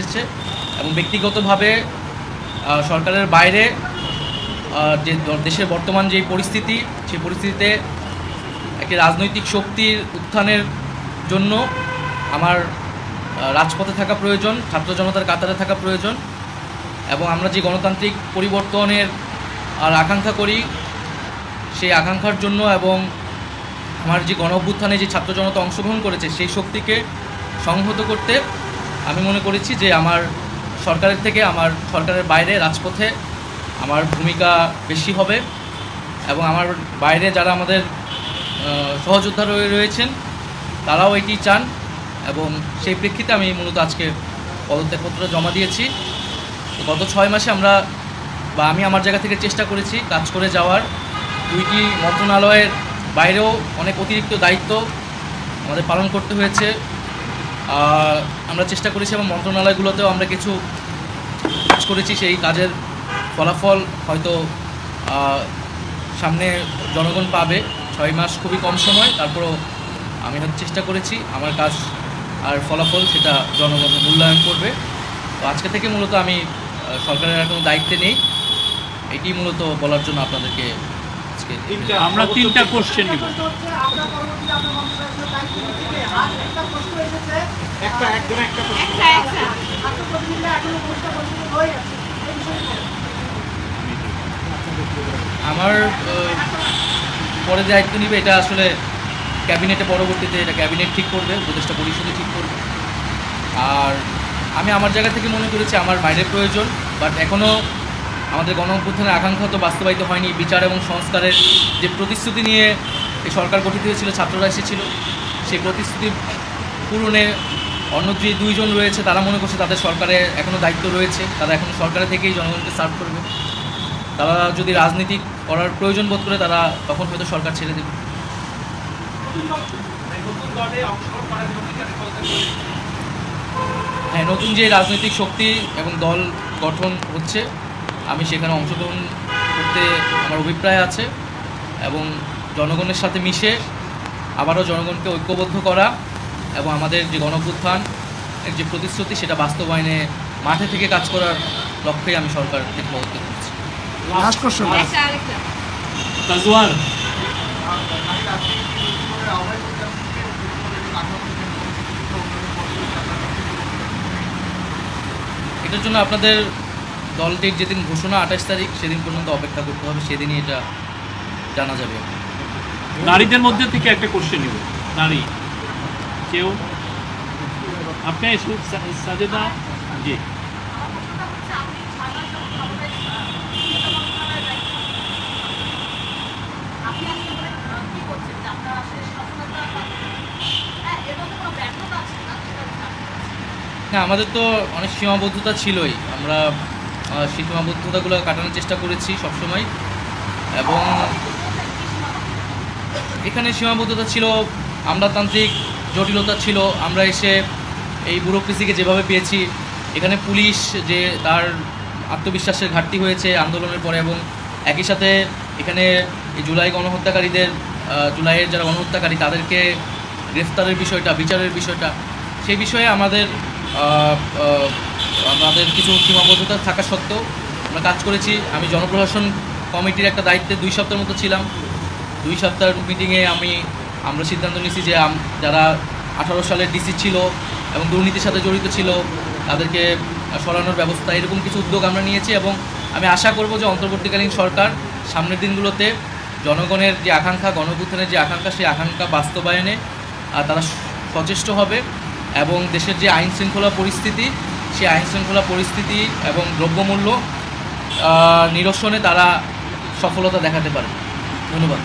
এসেছে এবং ব্যক্তিগতভাবে সরকারের বাইরে যে দেশের বর্তমান যে পরিস্থিতি, সেই পরিস্থিতিতে একটি রাজনৈতিক শক্তির উত্থানের জন্য আমার রাজপথে থাকা প্রয়োজন, ছাত্র জনতার কাতারে থাকা প্রয়োজন এবং আমরা যে গণতান্ত্রিক পরিবর্তনের আকাঙ্ক্ষা করি সেই আকাঙ্ক্ষার জন্য এবং আমার যে গণ অভ্যুত্থানে যে ছাত্র জনতা অংশগ্রহণ করেছে সেই শক্তিকে সংহত করতে আমি মনে করেছি যে আমার সরকারের থেকে আমার সরকারের বাইরে রাজপথে আমার ভূমিকা বেশি হবে এবং আমার বাইরে যারা আমাদের সহযোদ্ধা রয়েছেন তারাও এটি চান এবং সেই প্রেক্ষিতে আমি মূলত আজকে পদত্যাগপত্র জমা দিয়েছি। গত 6 মাসে আমি আমার জায়গা থেকে চেষ্টা করেছি কাজ করে যাওয়ার। 2টি মন্ত্রণালয়ের বাইরেও অনেক অতিরিক্ত দায়িত্ব আমাদের পালন করতে হয়েছে। আমরা চেষ্টা করেছি এবং মন্ত্রণালয়গুলোতেও আমরা কিছু কাজ করেছি। সেই কাজের ফলাফল হয়তো সামনে জনগণ পাবে। 6 মাস খুবই কম সময়, তারপরও আমি হয়তো চেষ্টা করেছি আমার কাজ আর ফলাফল সেটা জনগণ মূল্যায়ন করবে। তো আজকে থেকে মূলত আমি সরকারের কোনো দায়িত্বে নেই, এটি মূলত বলার জন্য আপনাদেরকে আজকে আমরা 3টা কোশ্চেন নিব। আমার পরে দায়িত্ব নিবে এটা আসলে ক্যাবিনেটে, পরবর্তীতে এটা ক্যাবিনেট ঠিক করবে, উপদেষ্টা পরিষদে ঠিক করবে। আর আমি আমার জায়গা থেকে মনে করেছি আমার বাইরের প্রয়োজন, বাট এখনও আমাদের গণ অভ্যুত্থানের আকাঙ্ক্ষা তো বাস্তবায়িত হয়নি। বিচার এবং সংস্কারের যে প্রতিশ্রুতি নিয়ে এই সরকার গঠিত হয়েছিল, ছাত্ররা এসেছিল, সেই প্রতিশ্রুতি পূরণে অন্য যে 2 জন রয়েছে তারা মনে করছে তাদের সরকারে এখনও দায়িত্ব রয়েছে, তারা এখন সরকারে থেকেই জনগণকে সার্ভ করবে। তারা যদি রাজনীতি করার প্রয়োজন বোধ করে তারা তখন হয়তো সরকার ছেড়ে দেবে। হ্যাঁ, নতুন যে রাজনৈতিক শক্তি এবং দল গঠন হচ্ছে আমি সেখানে অংশগ্রহণ করতে আমার অভিপ্রায় আছে এবং জনগণের সাথে মিশে আবারও জনগণকে ঐক্যবদ্ধ করা এবং আমাদের যে গণ অভ্যুত্থান এর যে প্রতিশ্রুতি সেটা বাস্তবায়নে মাঠে থেকে কাজ করার লক্ষ্যেই আমি সরকার থেকে পদত্যাগ করছি। এটার জন্য আপনাদের দলটির যেদিন ঘোষণা 28 তারিখ সেদিন পর্যন্ত অপেক্ষা করতে হবে, সেদিনই এটা জানা যাবে। নারীদের মধ্যে থেকে একটা কোশ্চেন নিব। নারী কেউ আপনি সাজেদা জি হ্যাঁ, আমাদের তো অনেক সীমাবদ্ধতা ছিলই, আমরা সেই সীমাবদ্ধতাগুলো কাটানোর চেষ্টা করেছি সবসময় এবং এখানে সীমাবদ্ধতা ছিল, আমলাতান্ত্রিক জটিলতা ছিল। আমরা এসে এই ব্যুরোক্রেসিকে যেভাবে পেয়েছি, এখানে পুলিশ যে তার আত্মবিশ্বাসের ঘাটতি হয়েছে আন্দোলনের পরে এবং একই সাথে এখানে এই জুলাইয়ের যারা গণহত্যাকারী তাদেরকে গ্রেফতারের বিষয়টা, বিচারের বিষয়টা, সেই বিষয়ে আমাদের কিছু সীমাবদ্ধতা থাকা সত্ত্বেও আমরা কাজ করেছি। আমি জনপ্রশাসন কমিটির একটা দায়িত্বে 2 সপ্তাহের মতো ছিলাম। 2 সপ্তাহের মিটিংয়ে আমরা সিদ্ধান্ত নিয়েছি যে যারা 18 সালের ডিসি ছিল এবং দুর্নীতির সাথে জড়িত ছিল তাদেরকে সরানোর ব্যবস্থা, এরকম কিছু উদ্যোগ আমরা নিয়েছি এবং আমি আশা করব যে অন্তর্বর্তীকালীন সরকার সামনের দিনগুলোতে জনগণের যে আকাঙ্ক্ষা, গণ অভ্যুত্থানের যে আকাঙ্ক্ষা, সেই আকাঙ্ক্ষা বাস্তবায়নে তারা সচেষ্ট হবে এবং দেশের যে আইন শৃঙ্খলা পরিস্থিতি, সেই আইন শৃঙ্খলা পরিস্থিতি এবং দ্রব্যমূল্য নিরসনে তারা সফলতা দেখাতে পারে। ধন্যবাদ।